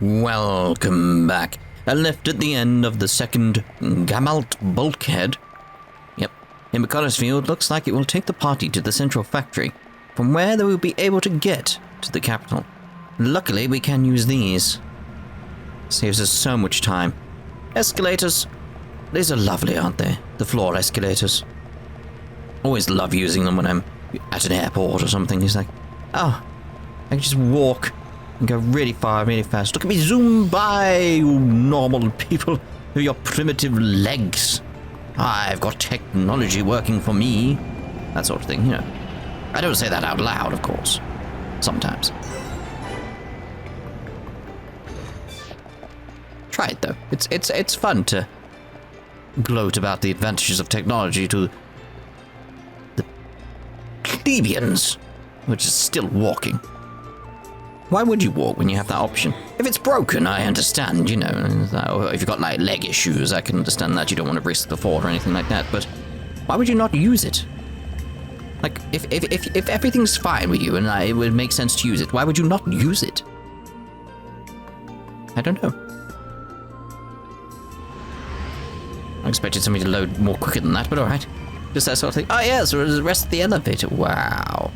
Welcome back. I left at the end of the second Gamalt bulkhead. Yep, in Mechonis field looks like it will take the party to the central factory, from where they will be able to get to the capital. Luckily, we can use these. Saves us so much time. Escalators. These are lovely, aren't they? The floor escalators. Always love using them when I'm at an airport or something. It's like, oh, I can just walk and go really far, really fast. Look at me zoom by, you normal people, with your primitive legs. I've got technology working for me. That sort of thing, you know. I don't say that out loud, of course. Sometimes. Try it, though. It's fun to gloat about the advantages of technology to the plebeians, which is still walking. Why would you walk when you have that option? If it's broken, I understand, you know. Or if you've got, like, leg issues, I can understand that. You don't want to risk the fall or anything like that. But why would you not use it? Like, if everything's fine with you and it would make sense to use it, why would you not use it? I don't know. I expected somebody to load more quicker than that, but alright. Just that sort of thing. Oh, yeah, so the rest of the elevator. Wow.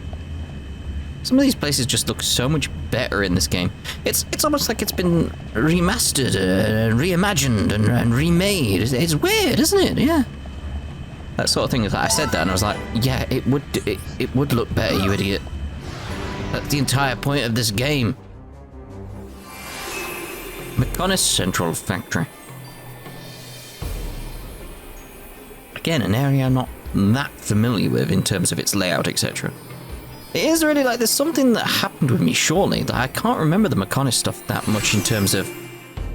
Some of these places just look so much better in this game. It's almost like it's been remastered, reimagined, and remade. It's weird, isn't it? Yeah. That sort of thing. I said that and I was like, yeah, it would look better, you idiot. That's the entire point of this game. Mechonis Central Factory. Again, an area I'm not that familiar with in terms of its layout, etc. It is really like there's something that happened with me, surely, that I can't remember the Mechonis stuff that much in terms of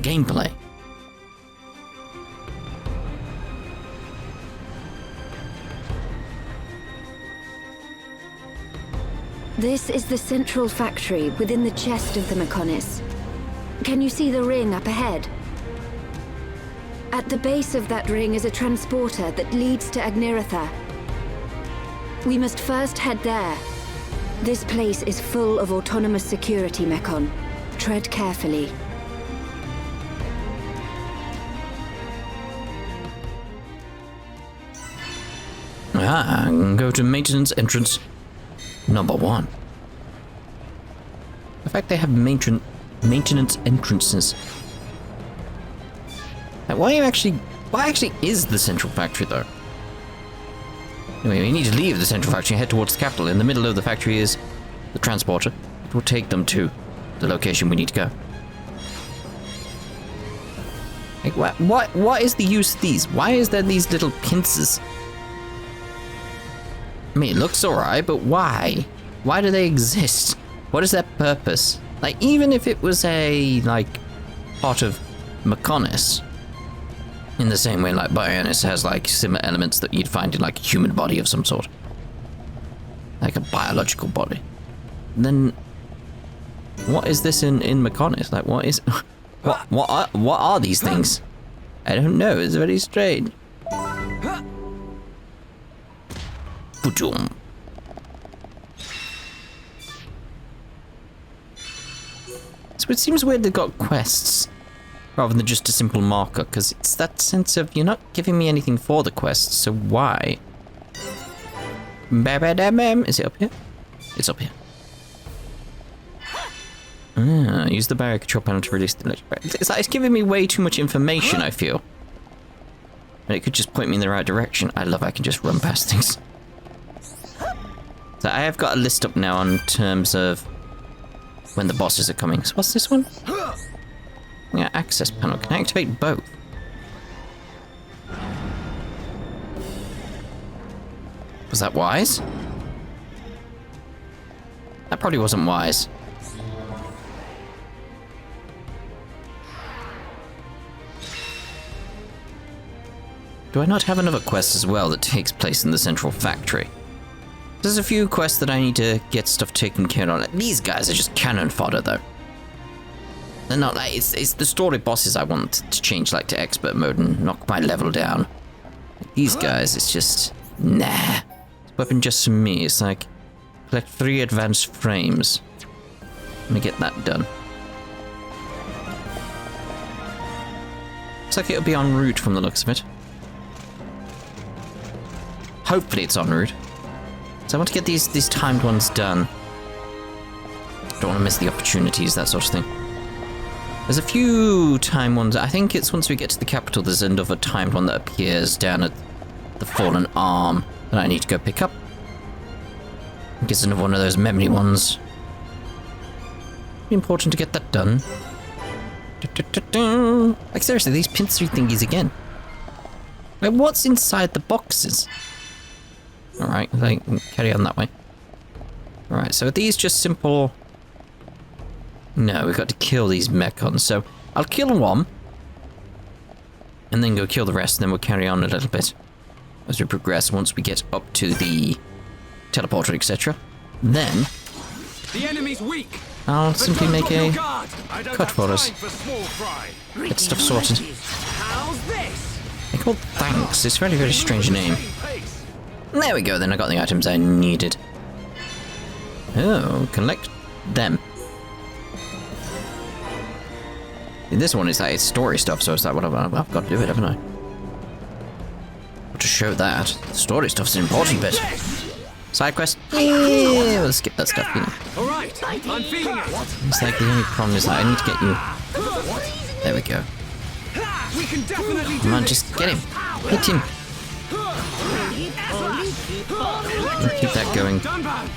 gameplay. This is the central factory within the chest of the Mechonis. Can you see the ring up ahead? At the base of that ring is a transporter that leads to Agniratha. We must first head there. This place is full of autonomous security, Mechon. Tread carefully. Go to maintenance entrance number 1. In fact, they have maintenance entrances. Like, what actually is the central factory, though? Anyway, we need to leave the central factory and head towards the capital. In the middle of the factory is the transporter. It will take them to the location we need to go. Like, what is the use of these? Why is there these little pincers? I mean, it looks alright, but why? Why do they exist? What is their purpose? Like, even if it was a, like, part of Mechonis, in the same way, like, Bionis has, like, similar elements that you'd find in, like, a human body of some sort. Like a biological body. Then, what is this in Mechonis? Like, what is... what are these things? I don't know, it's very strange. Boom. So it seems weird they've got quests rather than just a simple marker, because it's that sense of you're not giving me anything for the quest, so why? Is it up here? It's up here. Use the barrier control panel to release the electric barrier. It's like it's giving me way too much information, I feel. And it could just point me in the right direction. I love I can just run past things. So I have got a list up now in terms of when the bosses are coming. So what's this one? Yeah, access panel. Can I activate both? Was that wise? That probably wasn't wise. Do I not have another quest as well that takes place in the central factory? There's a few quests that I need to get stuff taken care of. These guys are just cannon fodder, though. They're not like, it's the story bosses I want to change, like, to expert mode and knock my level down. These guys, it's just, nah. This weapon just for me, it's like, collect 3 advanced frames. Let me get that done. Looks like it'll be en route from the looks of it. Hopefully it's en route. So I want to get these timed ones done. Don't want to miss the opportunities, that sort of thing. There's a few timed ones. I think it's once we get to the capital, there's another timed one that appears down at the fallen arm that I need to go pick up. I guess another one of those memory ones. Important to get that done. Like seriously, these pincery thingies again. Like what's inside the boxes? Alright, like carry on that way. Alright, so are these just simple... No, we've got to kill these Mechons, so I'll kill one. And then go kill the rest, and then we'll carry on a little bit as we progress once we get up to the teleporter, etc. Then... The enemy's weak. I'll simply make a cut for us. Get stuff sorted. How's this? They're called Thanks. It's a very, very strange name. There we go, then I got the items I needed. Oh, collect them. This one is like it's story stuff, so it's like, well, I've got to do it, haven't I? Got to show that. Story stuff's an important bit. Side quest? Yeah, we'll skip that stuff, you know. Alright, I'm feeling it. It's like the only problem is that I need to get you. There we go. We can definitely Come on, just get him. Hit him. Keep that going. Dunban.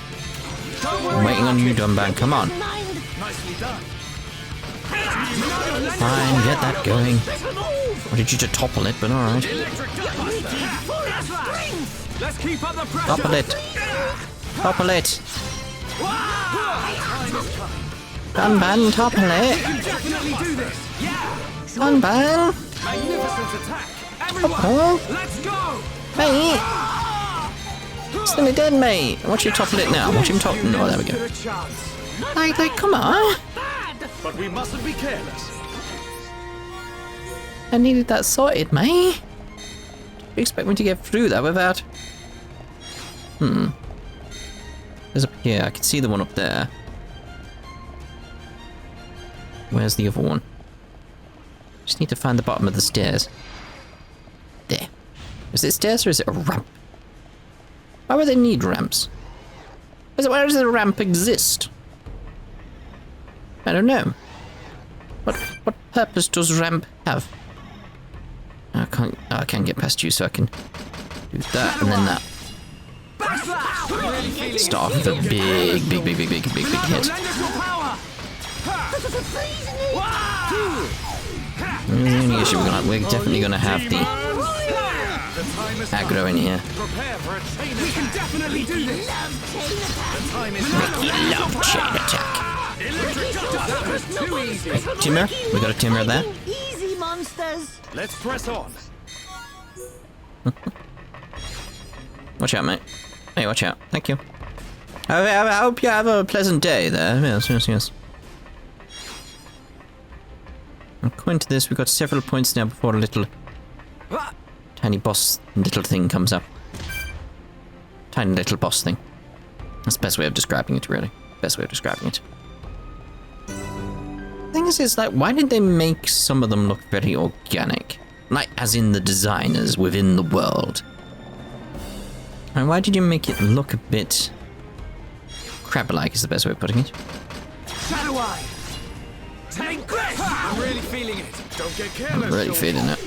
I'm waiting on you, Dunban. Come on. Nicely done. Fine, get that going. Wanted you to topple it, but alright. Let's keep up the pressure. Topple it. Topple it. Dunban, topple it. Definitely do this. Yeah. Dunban. Magnificent attack. Everyone, Oh, let's go. mate. It's nearly dead, mate. Watch you topple it now. Watch him topple. No, there we go. Like, come on. But we mustn't be careless. I needed that sorted, mate. You expect me to get through that without... There's up here. I can see the one up there. Where's the other one? Just need to find the bottom of the stairs. There. Is it stairs or is it a ramp? Why would they need ramps? Where does the ramp exist? I don't know. What purpose does ramp have? I can't get past you, so I can do that and then that. Start with a big hit. The only issue we're definitely gonna have the aggro in here. We can definitely do this. Ricky love chain attack. That was too easy. Timber, we got a timber there. Easy, monsters. Let's press on. Watch out, mate. Hey, watch out. Thank you. I hope you have a pleasant day there. Yes. According to this, we've got several points now before a little tiny boss little thing comes up. Tiny little boss thing. That's the best way of describing it, really. Best way of describing it. The thing is, like, why did they make some of them look very organic? Like, as in the designers within the world. And why did you make it look a bit crab-like is the best way of putting it. Shadow Eye! Take this! I'm really feeling it. Don't get careless. I'm really feeling it.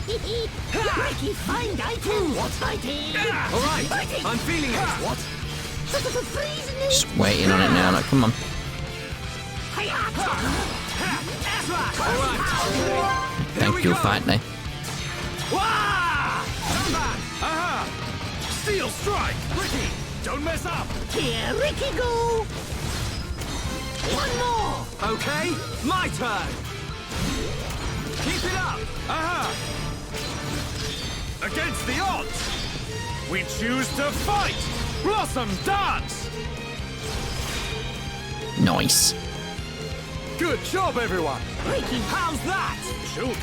Ricky, find item. What's fighting? All right, I'm feeling it. What? Just waiting on it now. Like, come on. Thank you, fight me. Steel strike! Ricky, don't mess up! Here, Ricky, go! One more! Okay, my turn! Keep it up! Against the odds! We choose to fight! Blossom dance! Nice. Good job, everyone! Ricky, How's that? Shulk!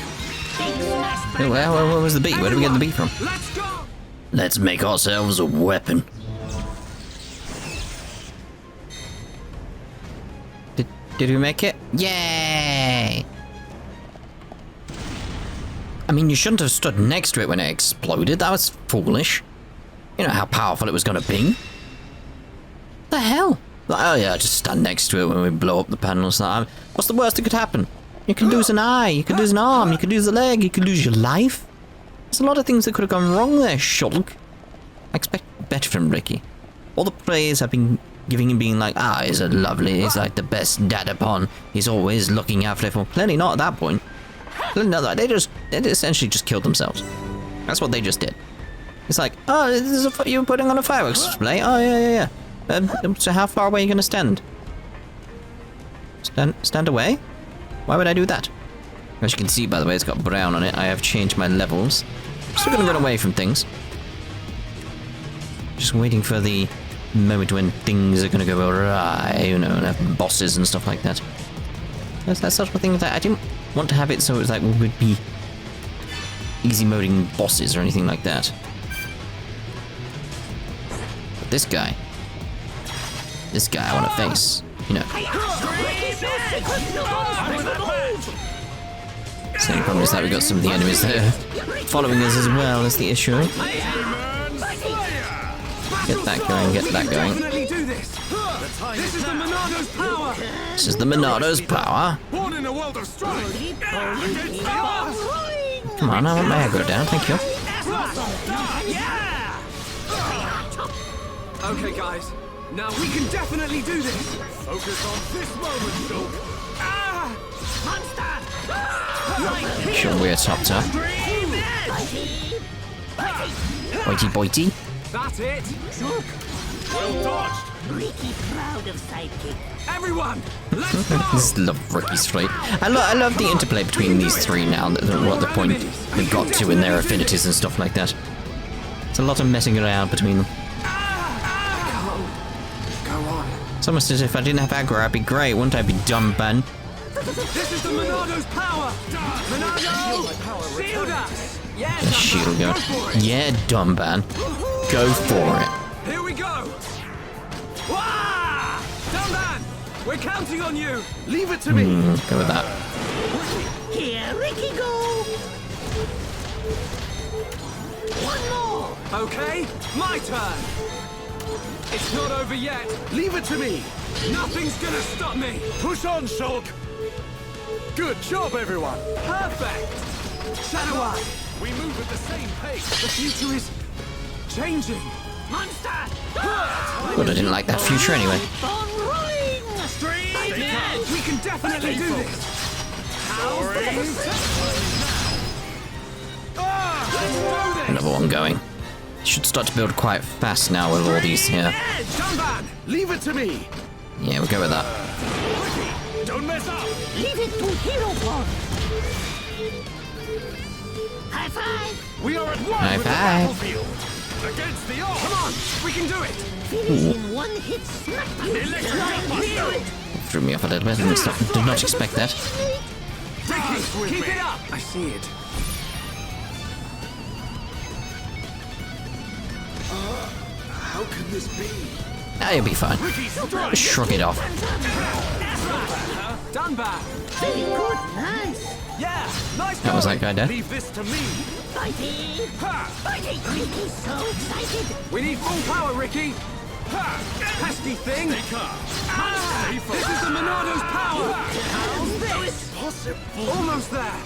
Oh, where was the beat? Where did we get the beat from? Let's go! Let's make ourselves a weapon. Did we make it? Yay! I mean, you shouldn't have stood next to it when it exploded. That was foolish. You know how powerful it was going to be. The hell? Like, oh yeah, just stand next to it when we blow up the panels. What's the worst that could happen? You could lose an eye, you could lose an arm, you could lose a leg, you could lose your life. There's a lot of things that could have gone wrong there, Shulk. I expect better from Ricky. All the praise I've been giving him being like, he's a lovely, he's like the best dad upon. He's always looking after everyone. Clearly not at that point. Clearly not. They essentially just killed themselves. That's what they just did. It's like, you were putting on a fireworks display? Oh, yeah. So how far away are you going to stand? Stand away? Why would I do that? As you can see, by the way, it's got brown on it. I have changed my levels. Still going to run away from things. Just waiting for the moment when things are going to go awry, you know, and have bosses and stuff like that. That's that sort of thing that I didn't want to have it so it was like we would be easy moding bosses or anything like that. But this guy I want to face, you know. So the problem is that we got some of the enemies there following us as well as the issue. Get that going, get that going. This is the Monado's power. This is the Monado's power. Born in a world of strife. Come on, I want my aggro down, thank you. Okay, guys. Now we can definitely do this. Focus on this moment, Shulk. Monster! Sure, we're topped up. Boity boity. That's it. Well dodged. Ricky proud of sidekick. Everyone, let's go. This love Ricky's trait. I love the interplay between these three now. What the point they've got to in their affinities and stuff like that. It's a lot of messing around between them. It's almost as if I didn't have aggro, I'd be great, wouldn't I be Dunban? This is the Monado's power. Monado, shield us. The shield go. Yeah, Dunban. Go for it. Here we go. Wah! Dunban, we're counting on you. Leave it to me. Go with that. Here, Ricky, go. One more. Okay, my turn. It's not over yet. Leave it to me. Nothing's gonna stop me. Push on, Shulk. Good job, everyone. Perfect. Shadow Eye. We move at the same pace. The future is changing. Monster. Good, I didn't like that future anyway. We can definitely do this. Let's do this. Another one going. Should start to build quite fast now with all these here. Dunban, leave it to me. Yeah, we'll go with that. Don't mess up. Leave it to Hero Pod. High five. We are at one High with five. the battlefield. Against the odds. Come on, we can do it. Finish in one hit smack. Threw me off a little bit. Did not expect that. Ricky, keep it up. I see it. How can this be? You'll be fine. Just shrug it off. Dunban. Very good. Nice. Yeah, nice. That was that guy dead. Leave this to me. Fighting. Ha! Fighting. Ricky's so excited. We need full power, Ricky. Ha! Pesky thing. This is the Monado's power. How's this? Possible. Almost there.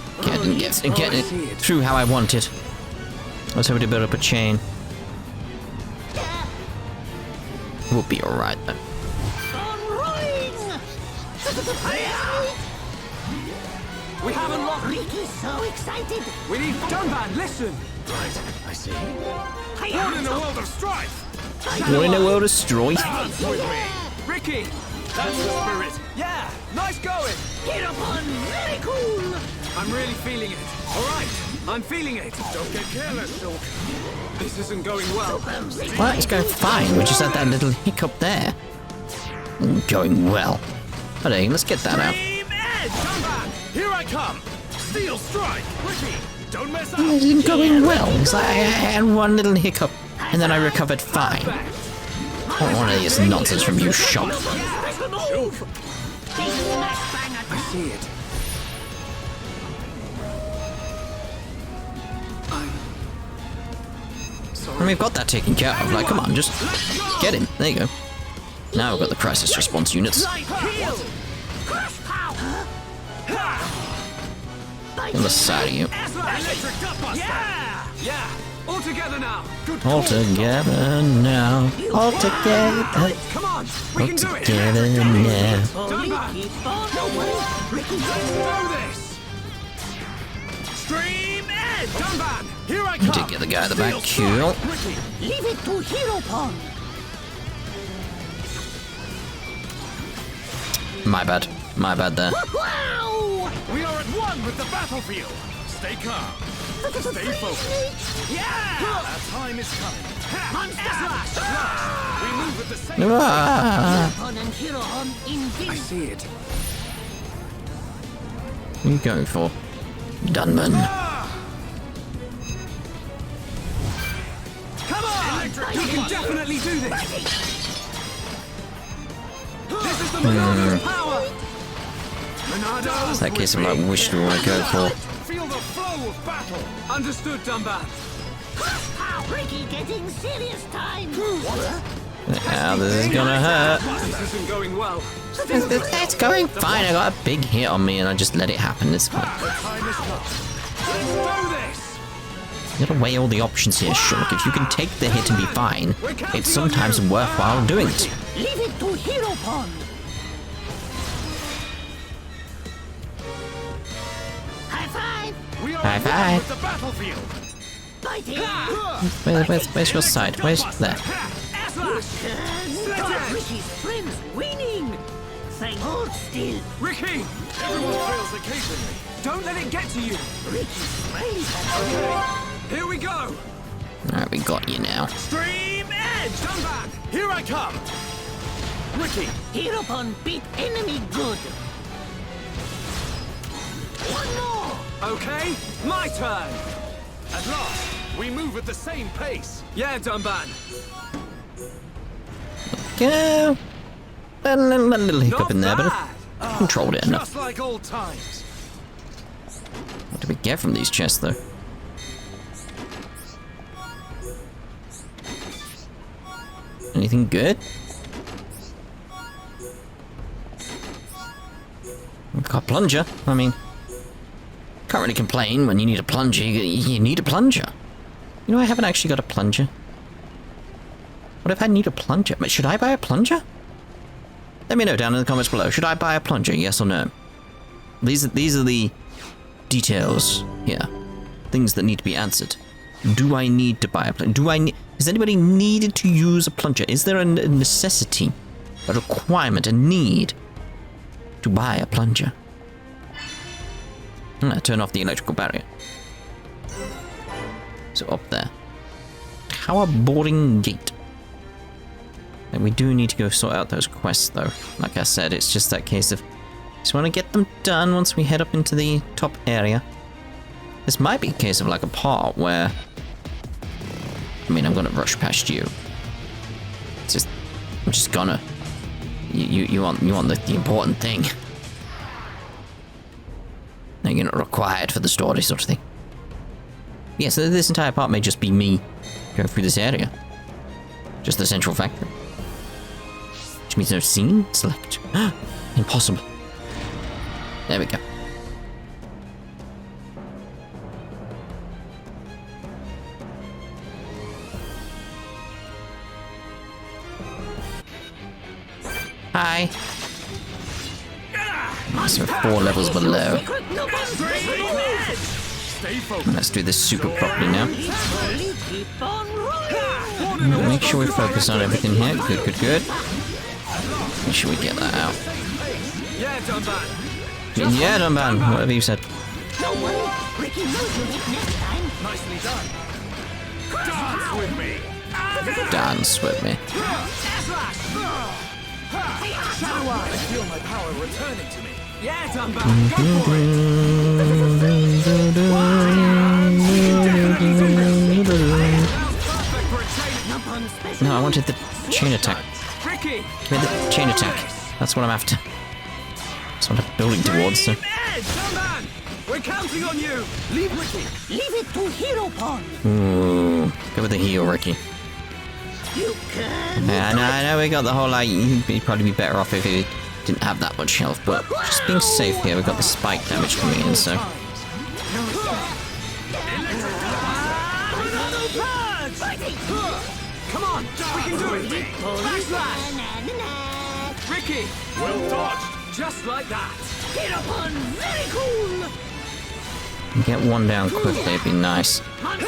Get it through how I want it. I was hoping to build up a chain. We'll be alright though. We haven't lost. Ricky's so excited. We need Dunban. Listen. Right, I see. Born in a world of strife. You're in a world of strife. Dance with me, Ricky. That's the spirit. Yeah, nice going. Get up on. Very cool. I'm really feeling it. All right, I'm feeling it. Don't get careless, Shulk. This isn't going well. Well, it's going fine. We just had that little hiccup there. Going well. Okay, let's get that out. Dunban, here I come. Steel strike. Ricky, don't mess up. It isn't going well. It's like I had one little hiccup and then I recovered fine. I don't want any of this nonsense from you, Shulk. Big smash bang I attack. see it. I'm sorry. And we've got that taken care of. Like, come on, just get him. There you go. Now we've got the crisis response units. Light heal. Crush power. On the side of you. Electric Gutbuster. Yeah. All together now. Good All call. together now. All together. Come on. We All can do it. together now. Dunban. Keep on away. Let's do this. Stream Edge. Dunban. Here I come. Did get the guy at the back. Steel Cool. strike. Ricky. Leave it to Hero Pond. My bad. My bad there. Wow! We are at one with the battlefield. Stay calm. Stay focused. Yeah! Our time is coming. Monster Slash! We move with the same. Ah, Pond and Hero Pond I invincible. see it. what are you going for? Dunban. Come on! You can definitely do this. This is the Monado's power. Monado. It's that case of like wish we want to go for. Feel the flow of battle. Understood, Dunban. Ricky getting serious time. Now this is gonna hurt. This isn't going well. It's going fine. I got a big hit on me and I just let it happen. It's fine. The time has come. Let's do this. You gotta weigh all the options here, Shulk. If you can take the hit and be fine, it's sometimes worthwhile doing it. Leave it to Hero Pond. High five. We are High at one five. with the battlefield. Fighting. Where's your side? Where's there? Ricky's friends winning. Thank hold still. Ricky! Everyone fails occasionally. Don't let it get to you. Ricky's friends. Okay. Here we go. Alright, we got you now. Stream Edge. Dunban. Here I come. Ricky. Hero Pond beat enemy good. One more. Okay. My turn. At last, we move at the same pace. Yeah, Dunban. Go. A little hiccup Not in there, but bad. I controlled it enough. Just like old times. What do we get from these chests, though? Anything good? We've got a plunger. I mean, can't really complain when you need a plunger. You need a plunger. You know, I haven't actually got a plunger. What if I need a plunger? But should I buy a plunger? Let me know down in the comments below. Should I buy a plunger? Yes or no? These are the details here. Things that need to be answered. Do I need to buy a plunger? Has anybody needed to use a plunger? Is there a necessity, a requirement, a need to buy a plunger? Turn off the electrical barrier. So up there. Tower boarding gate. And we do need to go sort out those quests though. Like I said, it's just that case of just want to get them done once we head up into the top area. This might be a case of like a part where I mean I'm gonna rush past you. It's just I'm just gonna you want the important thing. No, you're not required for the story sort of thing. Yeah, so this entire part may just be me going through this area. Just the central factory. Which means no scene select. Impossible. There we go. Hi. So 4 levels below. Stay focused. Let's do this super properly now. Keep on rolling. Make sure we focus on everything here. Good, good, good. Make sure we get that out. Yeah, Dunban. Yeah, Dunban, whatever you said. Don't worry. Ricky knows you'll hit next time. Nicely done. Dance with me. Dance with me. I feel my power returning to me. Yeah, Dunban. Go for it. No, I wanted the chain attack. Ricky. Give me the chain attack. That's what I'm after. That's what I'm building towards, so... Dunban! We're counting on you! Leave Ricky! Leave it to Hero Pond. Ooh, go with the heal, Ricky. You can. Yeah, I know we got the whole, like, you'd probably be better off if you didn't have that much health, but just being safe here, we've got the spike damage coming in, so... Come on, we can do it! Backslash! Ricky! Well dodged! Just like that! Hero Pond, very cool. Get one down quickly, it'd be nice. Alright,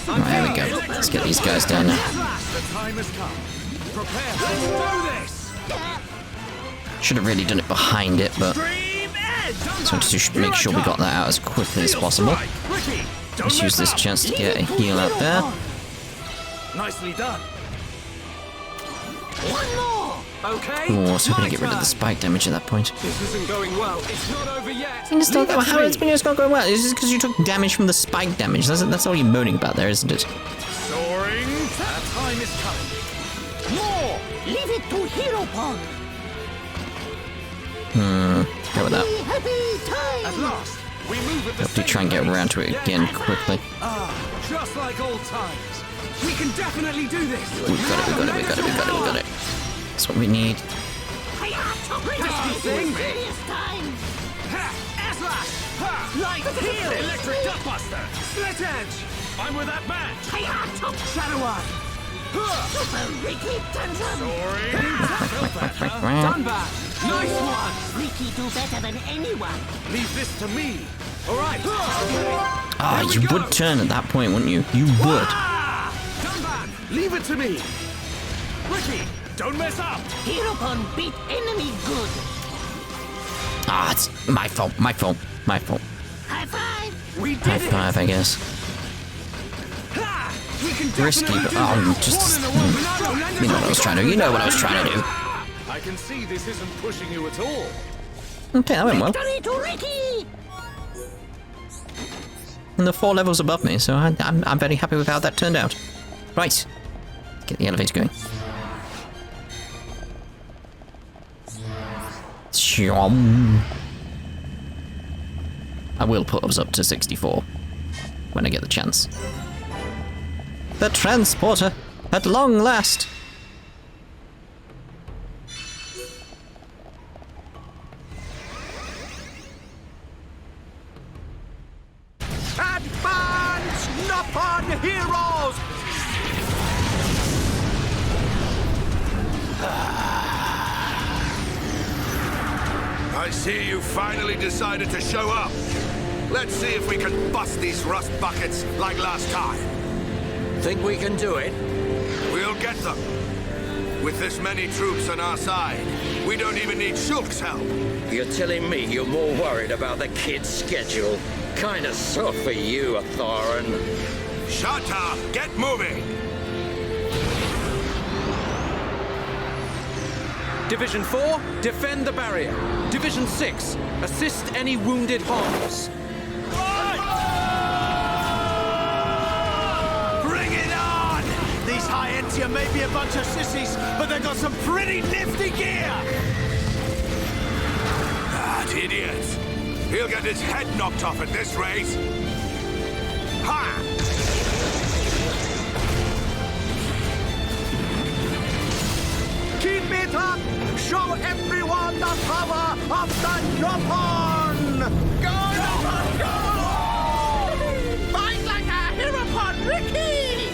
Right, there we go. Let's get these guys down now. the time has come. Prepare. Let's do this! Should have really done it behind it, but just wanted to make sure we got that out as quickly as possible. Ricky, Let's use this chance to get a heal out there. nicely done. One more. Okay. Ooh, I was hoping to my get rid of the turn. spike damage at that point. This isn't going well. It's not over yet. It's not, Leave it to how me. it's not going well? It's just because you took damage from the spike damage. That's all you're moaning about there, isn't it? Soaring. That time is coming. More. Leave it to Hero Pond. Go with that. Happy At time. last, we move at the Have to try and get around to it again quickly. Just like old times. We can definitely do this. We got it. That's what we need. Thing. Serious time. Ha! Air-slash! Ha! Light heal! Electric Dustbuster! Split edge! I'm with that match! Shadow Eye! Super Ricky Duncan. Dunban! Nice one! Ricky do better than anyone. Leave this to me! Alright! Ah, you would turn at that point, wouldn't you? You would. Dunban! Leave it to me! Ricky! Don't mess up! Hero Pond beat enemy good. Ah, it's my fault. High five. We did High it! five, I guess. Ha! We can Risky, definitely but do oh, this. just... One in a one, Monado, lend You know us what I was a trying to do. You know what I was trying to do. I can see this isn't pushing you at all. Okay, that went well. Victory to Ricky. And the 4 levels above me, so I'm very happy with how that turned out. Right. Let's get the elevator going. Shum. I will put us up to 64 when I get the chance. The transporter, at long last. Advance, Nopon heroes! I see you finally decided to show up. Let's see if we can bust these rust buckets like last time. Think we can do it? We'll get them. With this many troops on our side, we don't even need Shulk's help. You're telling me you're more worried about the kid's schedule? Kinda soft for you, Thorin. Shut up! Get moving! Division 4, defend the barrier. Division 6, assist any wounded Homs. Bring it on! These high-entia may be a bunch of sissies, but they've got some pretty nifty gear! That idiot! He'll get his head knocked off at this rate! Ha! Keep it up! Show everyone the power of the Nopon! Go, Nopon, go! Fight like a Herapon, Ricky!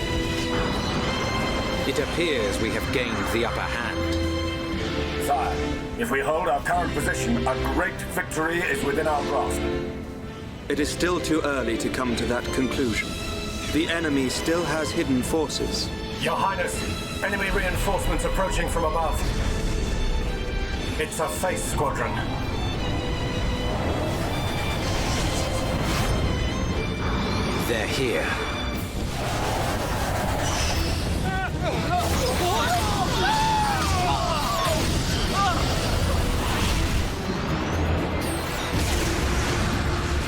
It appears we have gained the upper hand. Sire, if we hold our current position, a great victory is within our grasp. It is still too early to come to that conclusion. The enemy still has hidden forces. Your Highness, enemy reinforcements approaching from above. It's a face squadron. They're here.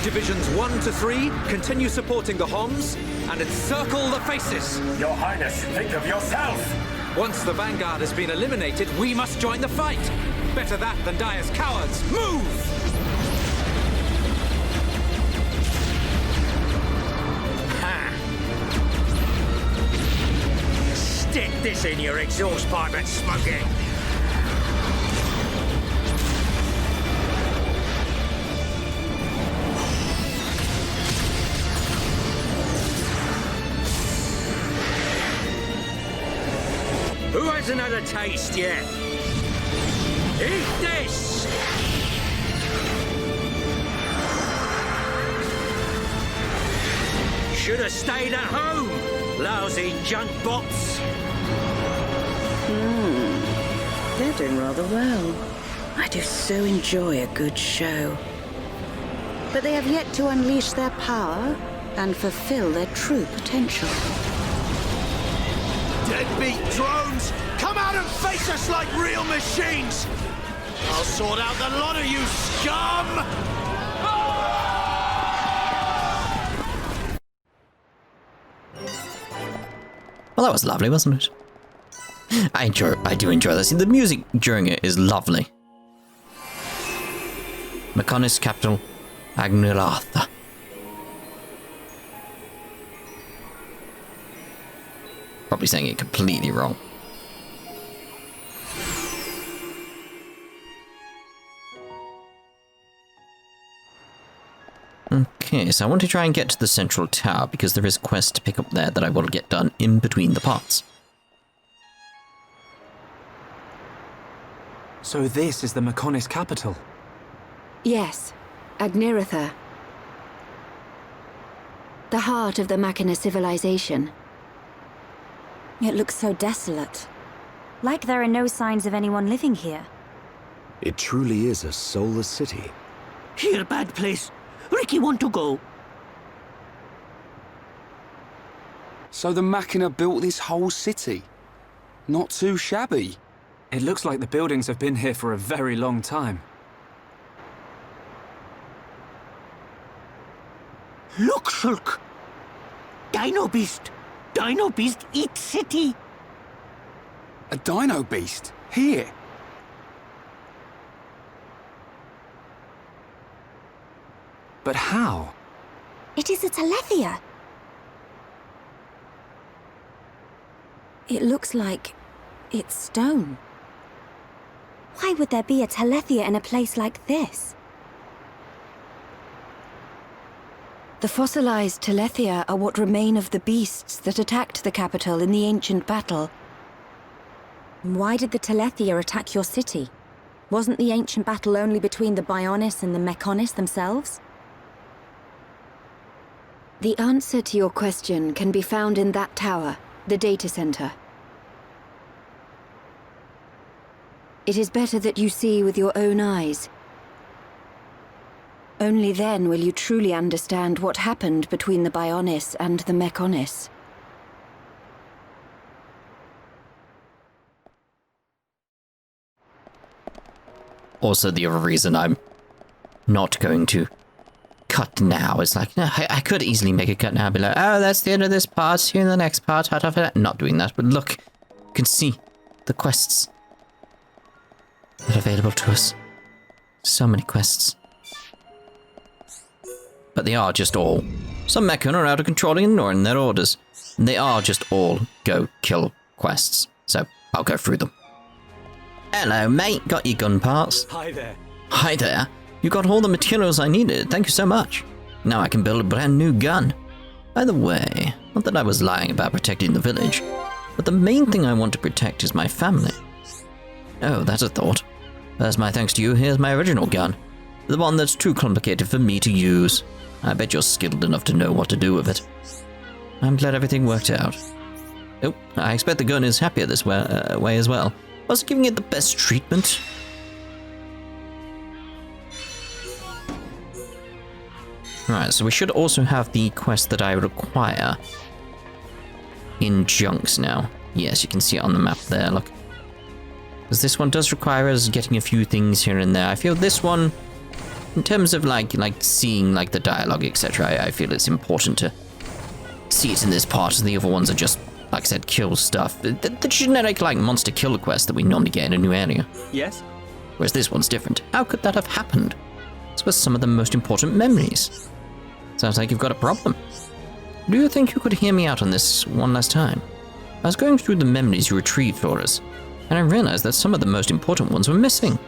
Divisions 1 to 3, continue supporting the Homs and encircle the faces. Your Highness, think of yourself! Once the Vanguard has been eliminated, we must join the fight. Better that than die as cowards. Move! Stick this in your exhaust pipe and smoke it. Who hasn't had a taste yet? Eat this! Should have stayed at home, lousy junk bots. They're doing rather well. I do so enjoy a good show. But they have yet to unleash their power and fulfill their true potential. Deadbeat drones! Come out and face us like real machines! I'll sort out the lot of you, scum! Well, that was lovely, wasn't it? I do enjoy this. The music during it is lovely. Mechonis capital, Agniratha. Probably saying it completely wrong. Okay, so I want to try and get to the central tower because there is a quest to pick up there that I will get done in between the parts. So this is the Mechonis capital? Yes, Agniratha. The heart of the Mechon civilization. It looks so desolate. Like there are no signs of anyone living here. It truly is a soulless city. Here, bad place. Ricky want to go. So the Mechon built this whole city? Not too shabby. It looks like the buildings have been here for a very long time. Look, Shulk. Dino Beast. Dino Beast eats city. A dino beast? Here? But how? It is a Telethia. It looks like it's stone. Why would there be a Telethia in a place like this? The fossilized Telethia are what remain of the beasts that attacked the capital in the ancient battle. Why did the Telethia attack your city? Wasn't the ancient battle only between the Bionis and the Mechonis themselves? The answer to your question can be found in that tower, the data center. It is better that you see with your own eyes. Only then will you truly understand what happened between the Bionis and the Mechonis. Also, the other reason I'm not going to cut now is like, no, I could easily make a cut now and be like, oh, that's the end of this part, see you in the next part, not doing that, but look, you can see the quests that are available to us. So many quests. But they are just all. Some Mechon are out of control and ignoring their orders. And they are just all go kill quests. So I'll go through them. Hello, mate. Got your gun parts. Hi there. Hi there. You got all the materials I needed. Thank you so much. Now I can build a brand new gun. By the way, not that I was lying about protecting the village, but the main thing I want to protect is my family. Oh, that's a thought. As my thanks to you, here's my original gun. The one that's too complicated for me to use. I bet you're skilled enough to know what to do with it. I'm glad everything worked out. Oh, I expect the gun is happier this way as well. Was giving it the best treatment. Right, so we should also have the quest that I require in Junks now. Yes, you can see it on the map there, look. Because this one does require us getting a few things here and there. I feel this one, in terms of like seeing like the dialogue, etc., I feel it's important to see it in this part. The other ones are just like I said, kill stuff. The generic, like, monster killer quest that we normally get in a new area. Yes? Whereas this one's different. How could that have happened? This was some of the most important memories. Sounds like you've got a problem. Do you think you could hear me out on this one last time? I was going through the memories you retrieved for us, and I realized that some of the most important ones were missing.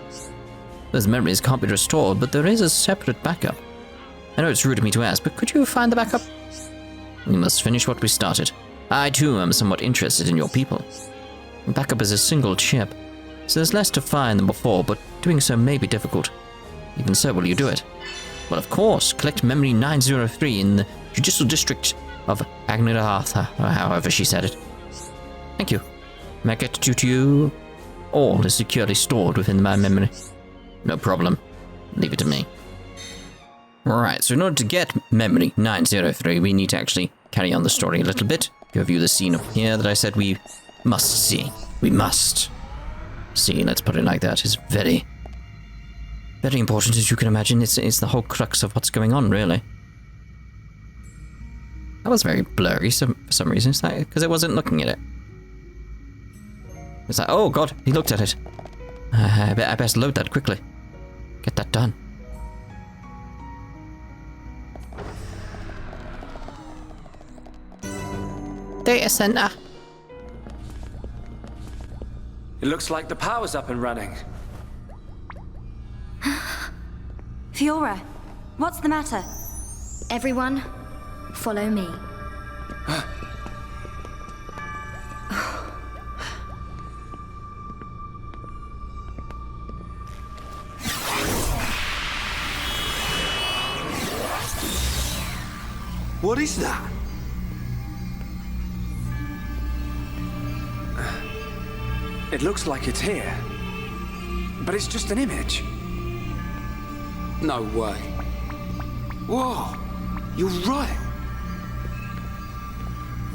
Those memories can't be restored, but there is a separate backup. I know it's rude of me to ask, but could you find the backup? We must finish what we started. I, too, am somewhat interested in your people. Backup is a single chip, so there's less to find than before, but doing so may be difficult. Even so, will you do it? Well, of course. Collect Memory 903 in the Judicial District of Agnedartha, or however she said it. Thank you. May I get to you? All is securely stored within my memory. No problem. Leave it to me. Alright, so in order to get Memory 903, we need to actually carry on the story a little bit. Give you the scene up here that I said we must see. We must see, let's put it like that. It's very, very important, as you can imagine. It's the whole crux of what's going on, really. That was very blurry for some reason. Is that because I wasn't looking at it? It's like, oh god, he looked at it. I best load that quickly. Get that done. Data center. It looks like the power's up and running. Fiora, what's the matter? Everyone, follow me. What is that? It looks like it's here. But it's just an image. No way. Whoa! You're right!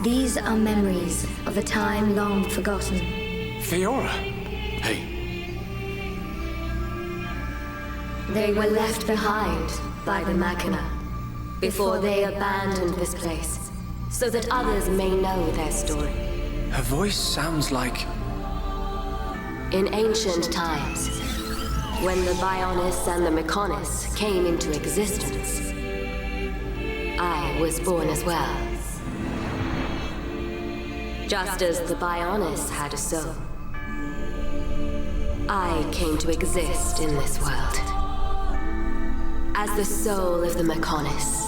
These are memories of a time long forgotten. Fiora! Hey. They were left behind by the Machina before they abandoned this place, so that others may know their story. Her voice sounds like... In ancient times, when the Bionis and the Mechonis came into existence, I was born as well. Just as the Bionis had a soul, I came to exist in this world as the soul of the Mechonis.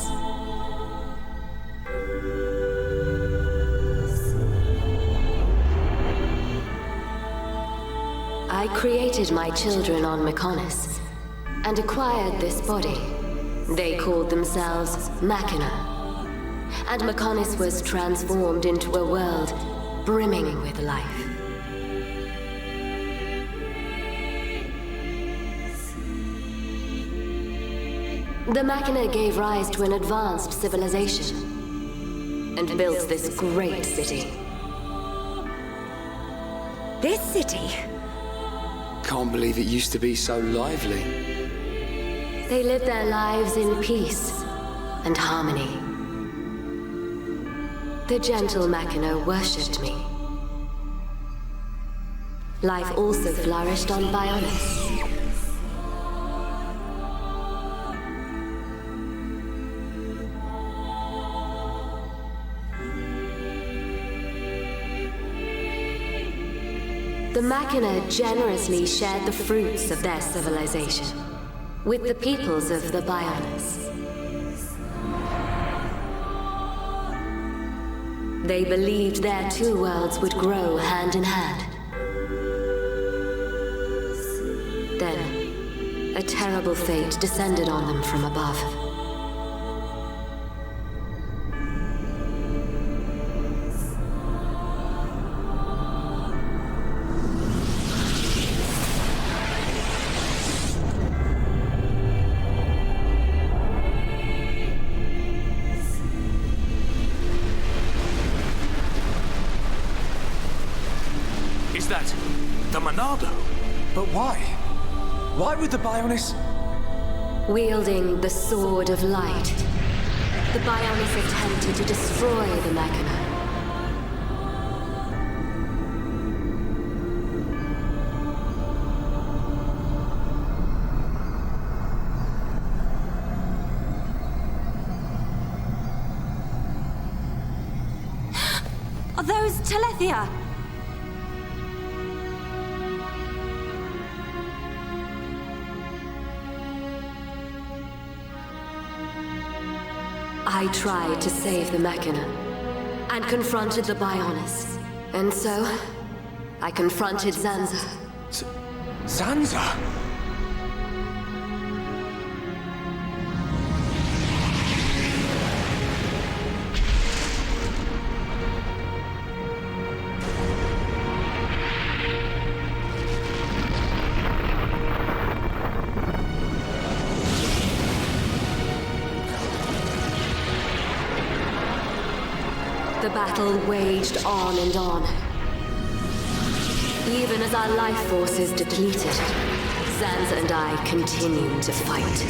I created my children on Mechonis and acquired this body. They called themselves Machina, and Mechonis was transformed into a world brimming with life. The Machina gave rise to an advanced civilization and built this great city. This city? Can't believe it used to be so lively. They lived their lives in peace and harmony. The gentle Machina worshipped me. Life also flourished on Bionis. The Machina generously shared the fruits of their civilization with the peoples of the Bionis. They believed their two worlds would grow hand in hand. Then, a terrible fate descended on them from above. Is that the Monado? But why? Why would the Bionis... Wielding the Sword of Light, the Bionis attempted to destroy the Machina. Telethia! I tried to save the Mechon and confronted the Bionis. And so, I confronted Zanza. Zanza? The battle waged on and on. Even as our life forces depleted, Zanza and I continued to fight.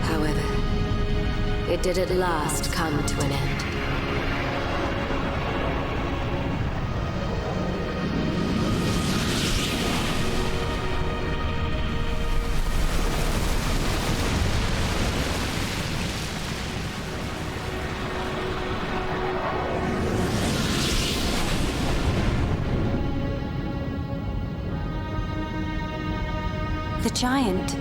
However, it did at last come to an end. The giant.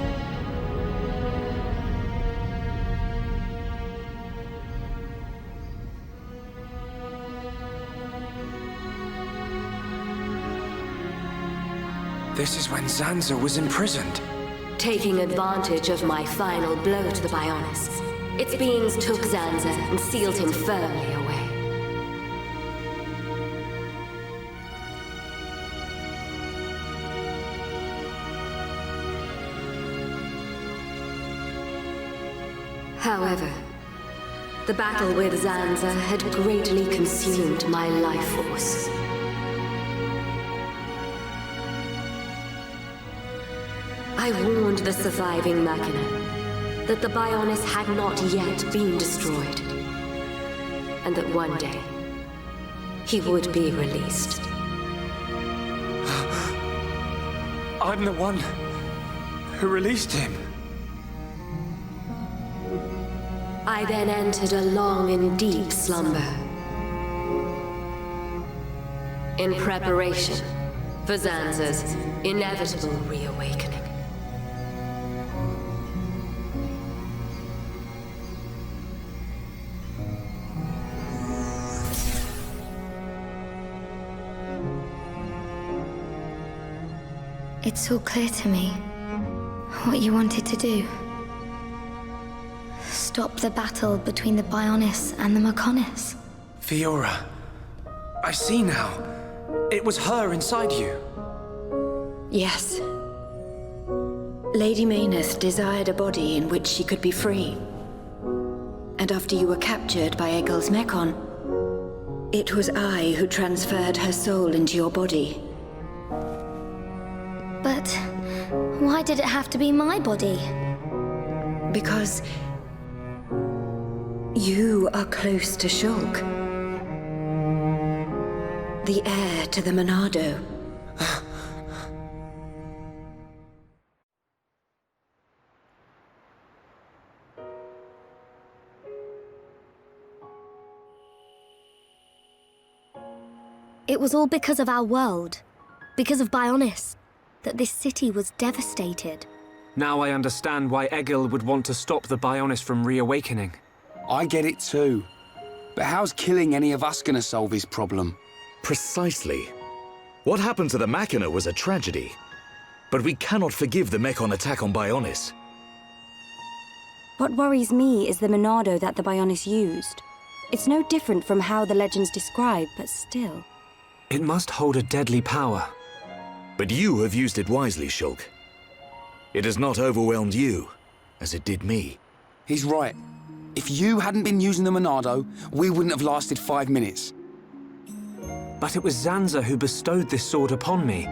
This is when Zanza was imprisoned. Taking advantage of my final blow to the Bionis, its beings took Zanza and sealed him firmly away. However, the battle with Zanza had greatly consumed my life force. I warned the surviving Mechon that the Bionis had not yet been destroyed, and that one day he would be released. I'm the one who released him. I then entered a long and deep slumber, in preparation for Zanza's inevitable reawakening. It's all clear to me what you wanted to do. Stop the battle between the Bionis and the Mechonis. Fiora, I see now. It was her inside you. Yes. Lady Mechonis desired a body in which she could be free. And after you were captured by Egil's Mechon, it was I who transferred her soul into your body. But why did it have to be my body? Because you are close to Shulk, the heir to the Monado. It was all because of our world, because of Bionis, that this city was devastated. Now I understand why Egil would want to stop the Bionis from reawakening. I get it too. But how's killing any of us gonna solve his problem? Precisely. What happened to the Machina was a tragedy. But we cannot forgive the Mechon attack on Bionis. What worries me is the Monado that the Bionis used. It's no different from how the legends describe, but still. It must hold a deadly power. But you have used it wisely, Shulk. It has not overwhelmed you, as it did me. He's right. If you hadn't been using the Monado, we wouldn't have lasted 5 minutes. But it was Zanza who bestowed this sword upon me.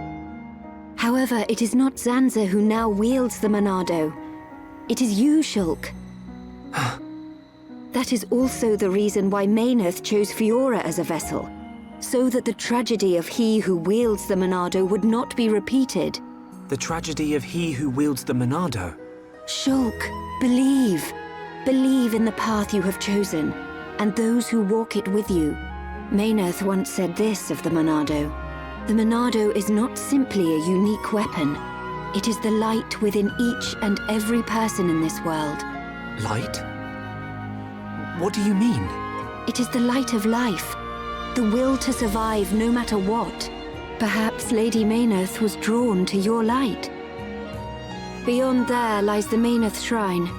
However, it is not Zanza who now wields the Monado. It is you, Shulk. That is also the reason why Mechonis chose Fiora as a vessel, so that the tragedy of he who wields the Monado would not be repeated. The tragedy of he who wields the Monado? Shulk, believe. believe in the path you have chosen, and those who walk it with you. Meyneth once said this of the Monado. The Monado is not simply a unique weapon. It is the light within each and every person in this world. Light? What do you mean? It is the light of life. The will to survive no matter what. Perhaps Lady Meyneth was drawn to your light. Beyond there lies the Meyneth Shrine.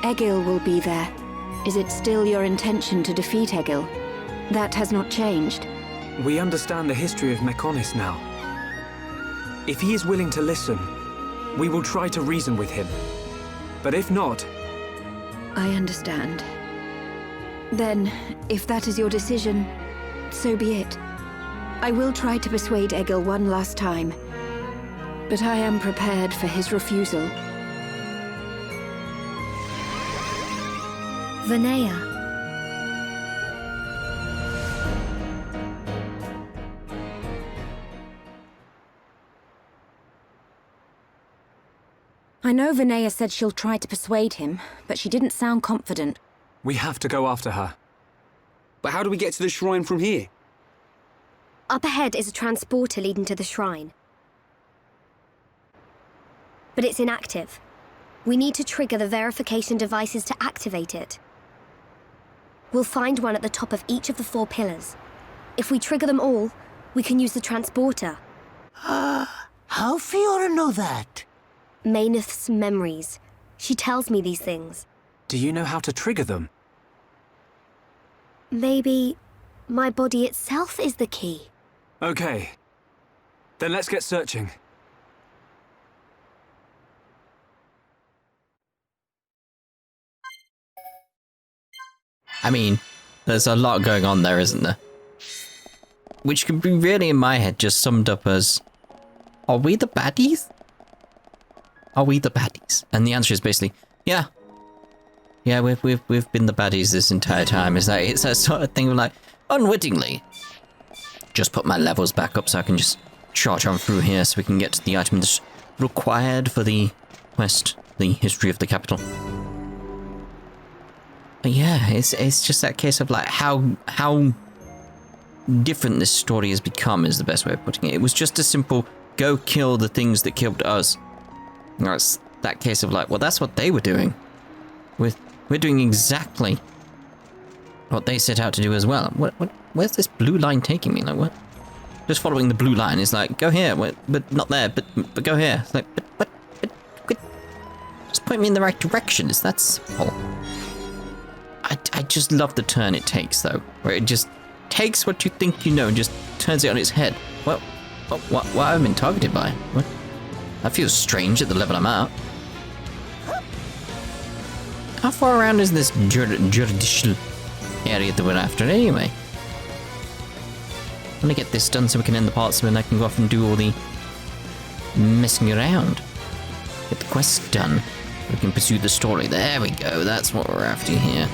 Egil will be there. Is it still your intention to defeat Egil? That has not changed. We understand the history of Mechonis now. If he is willing to listen, we will try to reason with him. But if not... I understand. Then, if that is your decision, so be it. I will try to persuade Egil one last time, but I am prepared for his refusal. Vanea. I know Vanea said she'll try to persuade him, but she didn't sound confident. We have to go after her. But how do we get to the shrine from here? Up ahead is a transporter leading to the shrine. But it's inactive. We need to trigger the verification devices to activate it. We'll find one at the top of each of the 4 pillars. If we trigger them all, we can use the transporter. How Fiora know that? Meyneth's memories. She tells me these things. Do you know how to trigger them? Maybe my body itself is the key. Okay. Then let's get searching. I mean, there's a lot going on there, isn't there? Which could be really, in my head, just summed up as, are we the baddies? Are we the baddies? And the answer is basically, yeah. Yeah, we've been the baddies this entire time. It's that sort of thing of like, unwittingly. Just put my levels back up so I can just charge on through here so we can get to the item that's required for the quest, the history of the capital. But yeah, it's just that case of like how different this story has become is the best way of putting it. It was just a simple go kill the things that killed us. Now it's that case of like, well, that's what they were doing. We're doing exactly what they set out to do as well. Where's this blue line taking me? Like what? Just following the blue line is like, go here, but not there, but go here. It's like, but just point me in the right direction. Is that simple? I just love the turn it takes though, where it just takes what you think you know and just turns it on its head. Well, what have I been targeted by? What? That feels strange at the level I'm at. How far around is this judicial area that we're after anyway? I want to get this done so we can end the parts and then I can go off and do all the messing around. Get the quest done. We can pursue the story. There we go. That's what we're after here.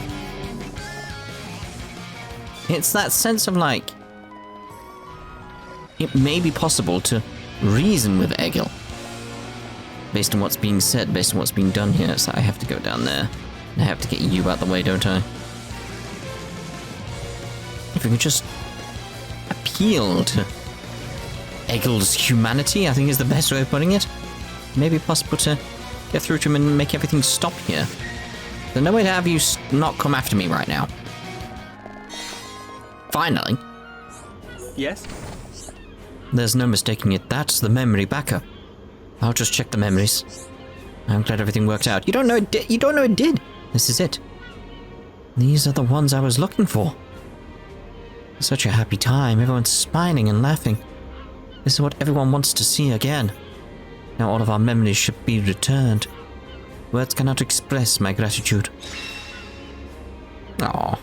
It's that sense of like, it may be possible to reason with Egil. Based on what's being said, based on what's being done here. So I have to go down there. I have to get you out the way, don't I? If we could just appeal to Egil's humanity, I think is the best way of putting it. Maybe possible to get through to him and make everything stop here. There's no way to have you not come after me right now. Finally. Yes? There's no mistaking it. That's the memory backup. I'll just check the memories. I'm glad everything worked out. You don't know it did. You don't know it did. This is it. These are the ones I was looking for. Such a happy time. Everyone's smiling and laughing. This is what everyone wants to see again. Now all of our memories should be returned. Words cannot express my gratitude. Aww.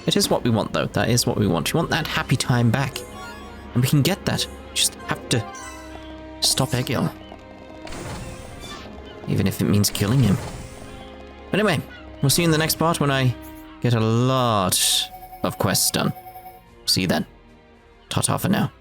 It is what we want, though. That is what we want. We want that happy time back. And we can get that. Just have to stop Egil. Even if it means killing him. But anyway, we'll see you in the next part when I get a lot of quests done. See you then. Ta-ta for now.